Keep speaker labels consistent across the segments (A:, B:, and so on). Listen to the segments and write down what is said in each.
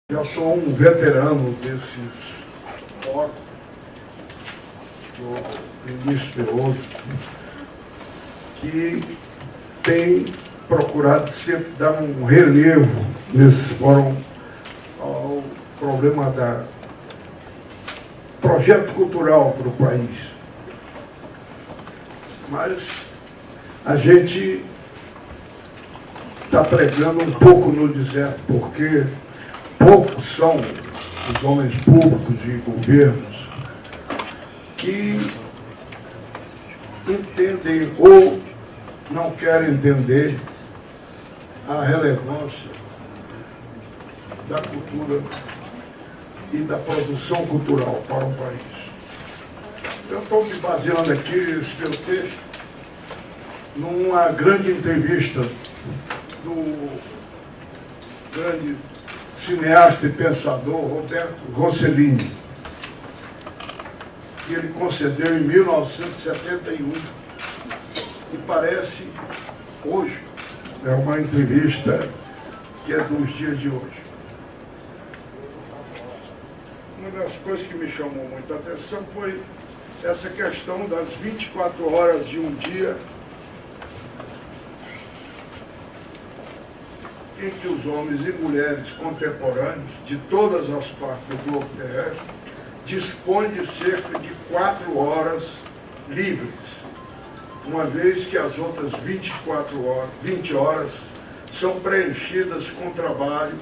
A: Eu sou um veterano desses fóruns do ministro Veloso, que tem procurado sempre dar um relevo nesse fórum ao problema da projeto cultural para o país. Mas a gente está pregando um pouco no deserto, porque poucos são os homens públicos e governos que entendem ou não querem entender a relevância da cultura e da produção cultural para o país. Eu estou me baseando aqui, esse meu texto, numa grande entrevista do grande cineasta e pensador Roberto Rossellini, que ele concedeu em 1971, e parece hoje, é uma entrevista que é dos dias de hoje. Uma das coisas que me chamou muita atenção foi essa questão das 24 horas de um dia em que os homens e mulheres contemporâneos de todas as partes do globo terrestre dispõem de cerca de 4 horas livres, uma vez que as outras 20 horas são preenchidas com trabalho,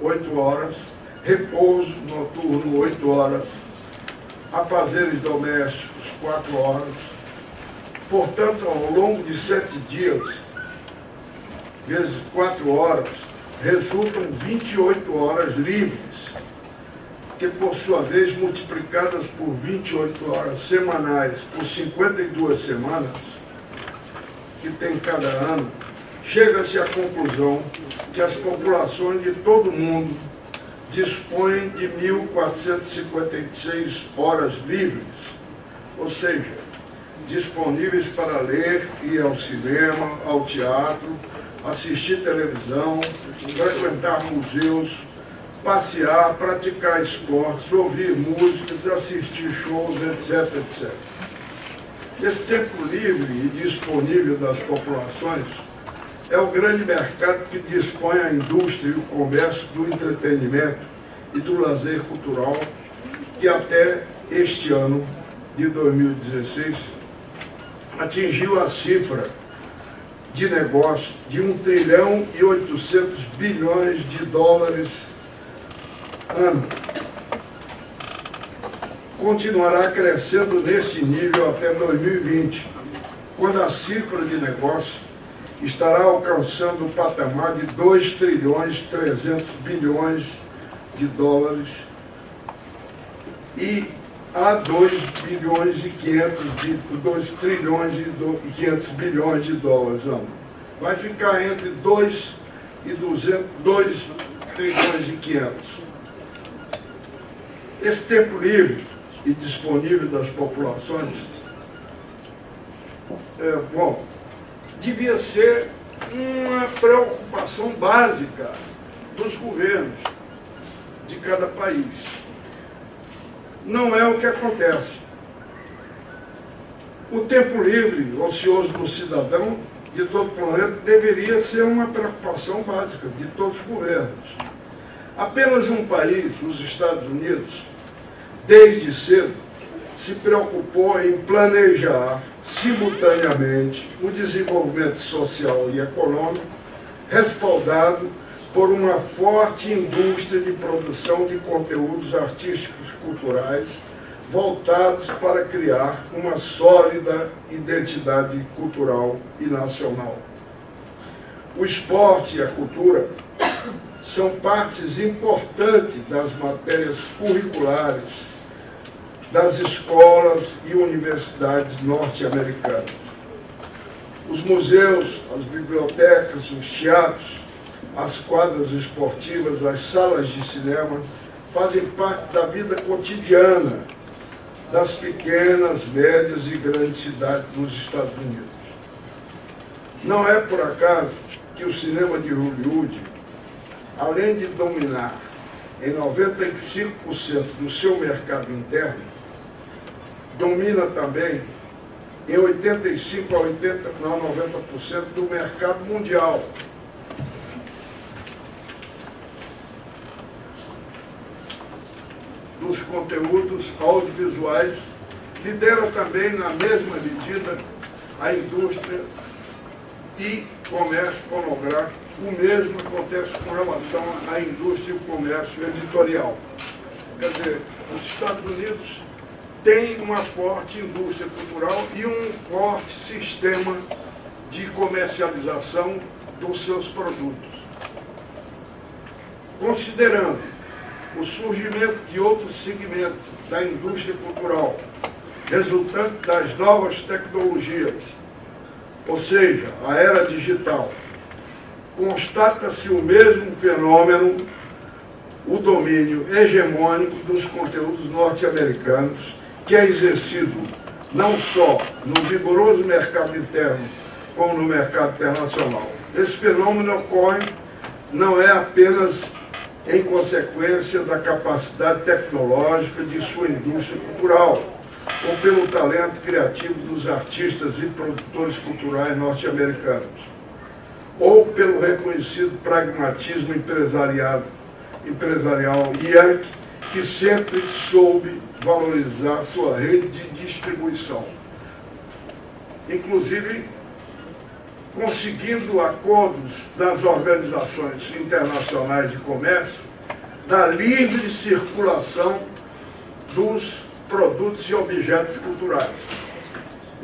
A: 8 horas, repouso noturno, 8 horas, afazeres domésticos, 4 horas. Portanto, ao longo de 7 dias, vezes 4 horas, resultam 28 horas livres, que por sua vez, multiplicadas por 28 horas semanais, por 52 semanas, que tem cada ano, chega-se à conclusão que as populações de todo o mundo dispõem de 1.456 horas livres, ou seja, disponíveis para ler, ir ao cinema, ao teatro, assistir televisão, frequentar museus, passear, praticar esportes, ouvir músicas, assistir shows, etc, etc. Esse tempo livre e disponível das populações é o grande mercado que dispõe a indústria e o comércio do entretenimento e do lazer cultural, que até este ano de 2016 atingiu a cifra de negócio de 1 trilhão e 800 bilhões de dólares ano. Continuará crescendo neste nível até 2020, quando a cifra de negócio estará alcançando o patamar de 2 trilhões 300 bilhões de dólares e a 2 trilhões e 500 bilhões de dólares ano. Vai ficar entre 2 trilhões e 500. Esse tempo livre e disponível das populações, devia ser uma preocupação básica dos governos de cada país. Não é o que acontece. O tempo livre, ocioso do cidadão de todo o planeta deveria ser uma preocupação básica de todos os governos. Apenas um país, os Estados Unidos, desde cedo, se preocupou em planejar simultaneamente o desenvolvimento social e econômico, respaldado por uma forte indústria de produção de conteúdos artísticos culturais voltados para criar uma sólida identidade cultural e nacional. O esporte e a cultura são partes importantes das matérias curriculares das escolas e universidades norte-americanas. Os museus, as bibliotecas, os teatros, as quadras esportivas, as salas de cinema fazem parte da vida cotidiana das pequenas, médias e grandes cidades dos Estados Unidos. Não é por acaso que o cinema de Hollywood, além de dominar em 95% do seu mercado interno, domina também em 85% a 90% do mercado mundial. Dos conteúdos audiovisuais, lidera também, na mesma medida, a indústria e comércio fonográfico. O mesmo acontece com relação à indústria e o comércio editorial. Quer dizer, os Estados Unidos têm uma forte indústria cultural e um forte sistema de comercialização dos seus produtos. Considerando o surgimento de outros segmentos da indústria cultural, resultante das novas tecnologias, ou seja, a era digital, constata-se o mesmo fenômeno, o domínio hegemônico dos conteúdos norte-americanos, que é exercido não só no vigoroso mercado interno, como no mercado internacional. Esse fenômeno ocorre não é apenas em consequência da capacidade tecnológica de sua indústria cultural, ou pelo talento criativo dos artistas e produtores culturais norte-americanos, ou pelo reconhecido pragmatismo empresarial yankee, que sempre soube valorizar sua rede de distribuição, inclusive conseguindo acordos das organizações internacionais de comércio da livre circulação dos produtos e objetos culturais.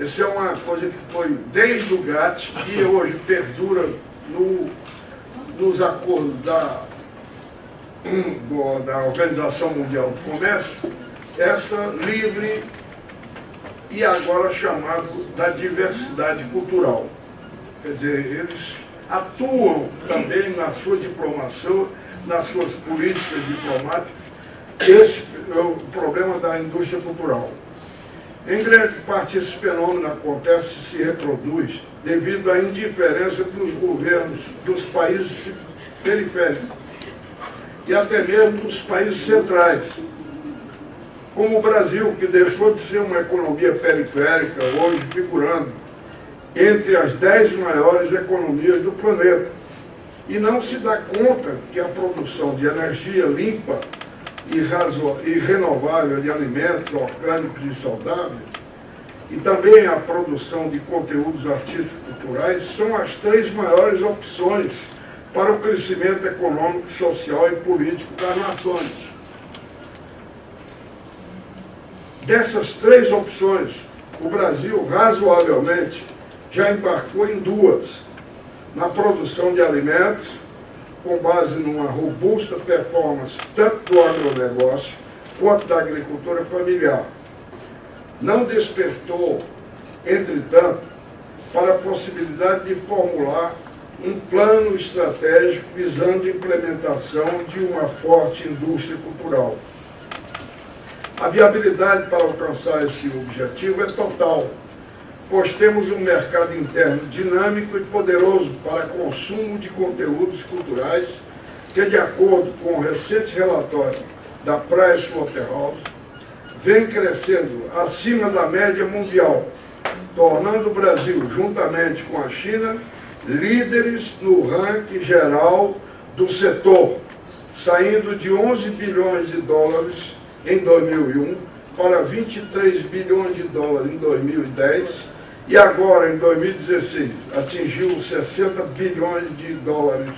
A: Essa é uma coisa que foi desde o GATT e hoje perdura nos acordos da Organização Mundial do Comércio, essa livre e agora chamado da diversidade cultural. Quer dizer, eles atuam também na sua diplomacia, nas suas políticas diplomáticas. Esse é o problema da indústria cultural. Em grande parte, esse fenômeno acontece e se reproduz devido à indiferença dos governos dos países periféricos e até mesmo dos países centrais, como o Brasil, que deixou de ser uma economia periférica, hoje figurando entre as 10 maiores economias do planeta, e não se dá conta que a produção de energia limpa e renovável de alimentos orgânicos e saudáveis, e também a produção de conteúdos artísticos e culturais, são as 3 maiores opções para o crescimento econômico, social e político das nações. Dessas 3 opções, o Brasil, razoavelmente, já embarcou em 2, na produção de alimentos, com base numa robusta performance tanto do agronegócio quanto da agricultura familiar. Não despertou, entretanto, para a possibilidade de formular um plano estratégico visando a implementação de uma forte indústria cultural. A viabilidade para alcançar esse objetivo é total, pois temos um mercado interno dinâmico e poderoso para consumo de conteúdos culturais que, de acordo com o recente relatório da Pricewaterhouse, vem crescendo acima da média mundial, tornando o Brasil, juntamente com a China, líderes no ranking geral do setor, saindo de 11 bilhões de dólares em 2001 para 23 bilhões de dólares em 2010, e agora, em 2016, atingiu 60 bilhões de dólares.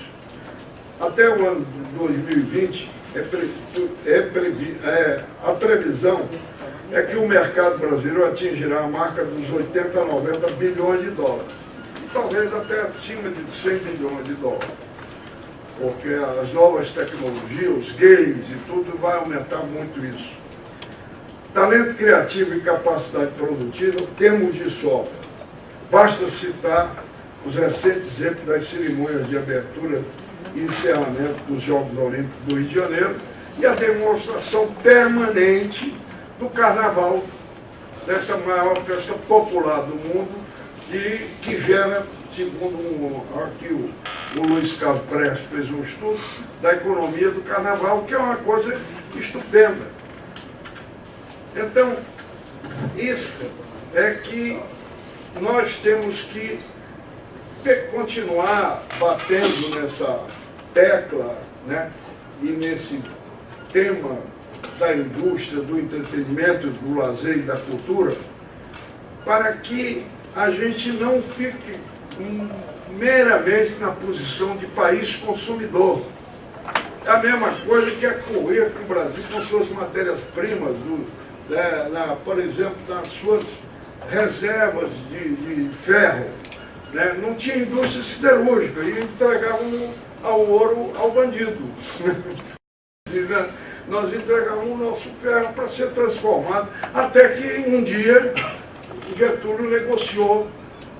A: Até o ano de 2020, a previsão é que o mercado brasileiro atingirá a marca dos 80 a 90 bilhões de dólares. E talvez até acima de 100 bilhões de dólares. Porque as novas tecnologias, os games e tudo, vai aumentar muito isso. Talento criativo e capacidade produtiva temos de sobra. Basta citar os recentes exemplos das cerimônias de abertura e encerramento dos Jogos Olímpicos do Rio de Janeiro e a demonstração permanente do Carnaval, dessa maior festa popular do mundo, que gera, segundo aqui o Luiz Carlos Prestes fez um estudo da economia do carnaval, que é uma coisa estupenda. Então, isso é que nós temos que continuar batendo nessa tecla, né, e nesse tema da indústria, do entretenimento, do lazer e da cultura, para que a gente não fique meramente na posição de país consumidor. É a mesma coisa que é correr com o Brasil com suas matérias-primas, por exemplo, nas suas reservas de ferro. Né? Não tinha indústria siderúrgica e entregavam ao ouro ao bandido. Nós entregávamos o nosso ferro para ser transformado, até que um dia Getúlio negociou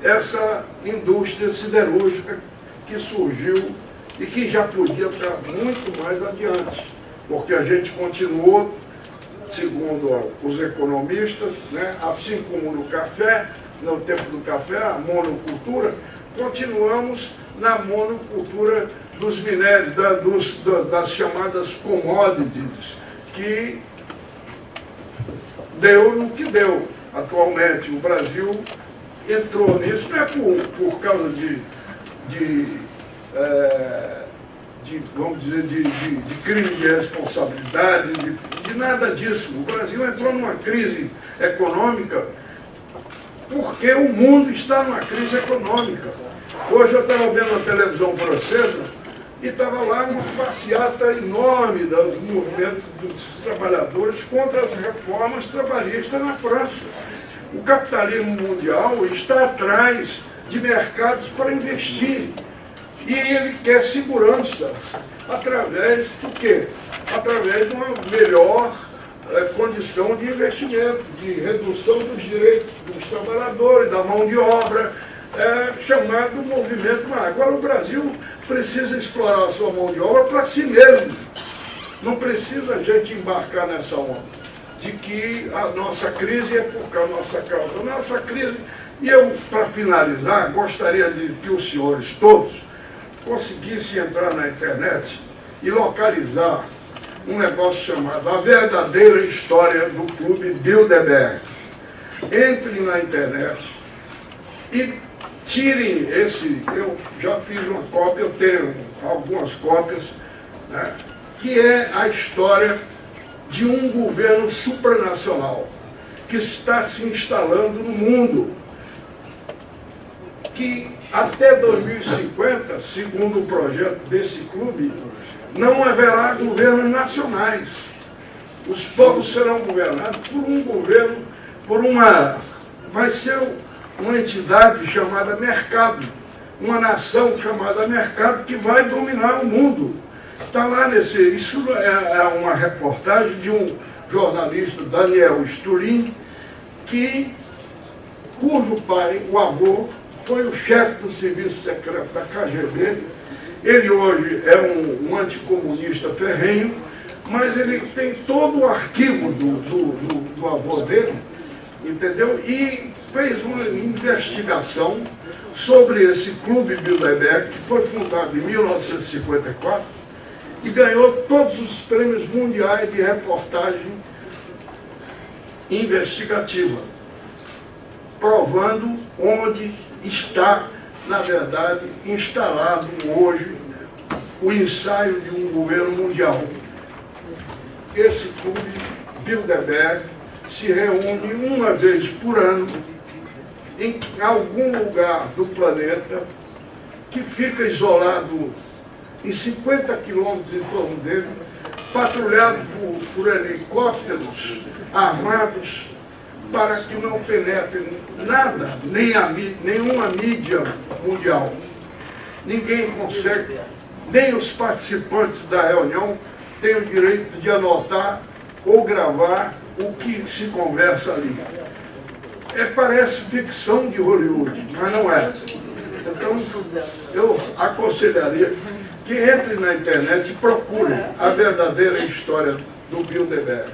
A: essa indústria siderúrgica que surgiu e que já podia estar muito mais adiante, porque a gente continuou, segundo os economistas, né, assim como no café, no tempo do café, a monocultura, continuamos na monocultura dos minérios, das chamadas commodities, que deu no que deu. Atualmente o Brasil entrou nisso, não é por causa vamos dizer, de crime de responsabilidade, de nada disso. O Brasil entrou numa crise econômica porque o mundo está numa crise econômica. Hoje eu estava vendo a televisão francesa e estava lá uma passeata enorme dos movimentos dos trabalhadores contra as reformas trabalhistas na França. O capitalismo mundial está atrás de mercados para investir. E ele quer segurança através do quê? Através de uma melhor condição de investimento, de redução dos direitos dos trabalhadores, da mão de obra, chamado movimento. Agora o Brasil precisa explorar a sua mão de obra para si mesmo. Não precisa a gente embarcar nessa onda de que a nossa crise é por causa da nossa causa. A nossa crise, e eu, para finalizar, gostaria de que os senhores todos conseguissem entrar na internet e localizar um negócio chamado A Verdadeira História do Clube Bilderberg. Entrem na internet e tirem esse, eu já fiz uma cópia, eu tenho algumas cópias, né, que é a história de um governo supranacional que está se instalando no mundo, que até 2050, segundo o projeto desse clube, não haverá governos nacionais. Os povos serão governados por um governo, vai ser uma entidade chamada mercado, uma nação chamada mercado que vai dominar o mundo. Está lá isso é uma reportagem de um jornalista, Daniel Stulin, cujo pai, o avô, foi o chefe do serviço secreto da KGB. Ele hoje é um anticomunista ferrenho, mas ele tem todo o arquivo do avô dele, entendeu? E fez uma investigação sobre esse Clube Bilderberg, que foi fundado em 1954 e ganhou todos os prêmios mundiais de reportagem investigativa, provando onde está, na verdade, instalado hoje o ensaio de um governo mundial. Esse Clube Bilderberg se reúne uma vez por ano em algum lugar do planeta que fica isolado em 50 quilômetros em torno dele, patrulhado por helicópteros armados, para que não penetre nada, nenhuma mídia mundial. Ninguém consegue, nem os participantes da reunião têm o direito de anotar ou gravar o que se conversa ali. Parece ficção de Hollywood, mas não é. Então, eu aconselharia que entre na internet e procure a verdadeira história do Bilderberg.